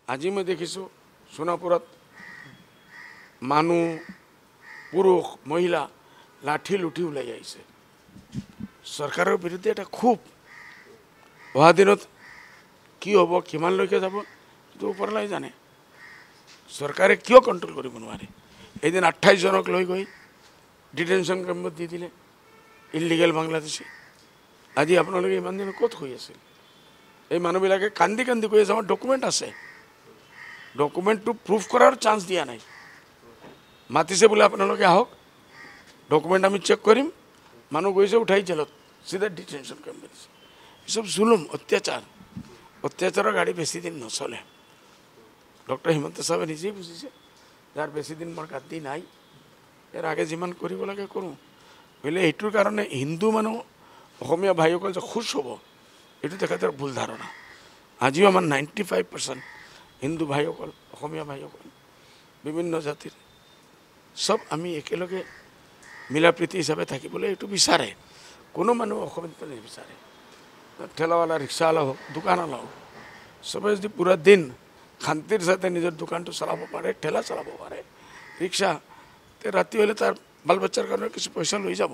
আজি मैं देखिছোঁ सोनापुरत मानु पुरुष महिला लाठी लुठी ওলাই আহিছে सरकारों विरुद्धे এটা खूब অহা দিনত কি হ'ব কিমানলৈকে যাব তো ওপৰলৈ জানে सरकारे क्यों कंट्रोल কৰিব নোৱাৰে এদিন 28 জনক লৈ গৈ ডিটেনশন কেম্পত দি দিলে ইলিগেল বাংলাদেশী আজি আপোনালোকে ইমান দিন ক'ত হৈ আছিল এই মানুহবিলাকে কান্দি কান্দি কৈ আছে আমাৰ ডকুমেণ্ট আছে ডকুমেণ্টটো প্ৰুফ কৰাৰ চান্স দিয়া নাই মাতিছে বোলে আপোনালোকে আহক ডকুমেণ্ট আমি চেক কৰিম মানুহ গৈছে উঠাই জেলত सीधा डिटेंशन कैम्प ये सब जुलुम अत्याचार गाड़ी बेसि दिन नचले डॉक्टर हिमंत साहेब निजे बुझे यार बेसि दिन मोर गादी नाई यार आगे जिमान करिब लागे करूँ बोले यूर कारण हिंदू मानु भाईसक जो खुश हम यू तेखर भूल धारणा आजो आम 95% हिंदू भाईसक भाईसक विभिन्न जातिर सब आम एकेलगे मिला प्रीति हिसाब से थकिबले यू विचारे कोनो मानुह असुविधा निविचारे ठेलावाला रिक्शावाला हो दुकानवाला हो सबे यदि पूरा दिन शांतिर साथे निजर दुकान तो चलाब पारे ठेला चलाब पारे रिक्शा ते राति हले तार बाल बच्चार कारण किसी पैसा लै जाब।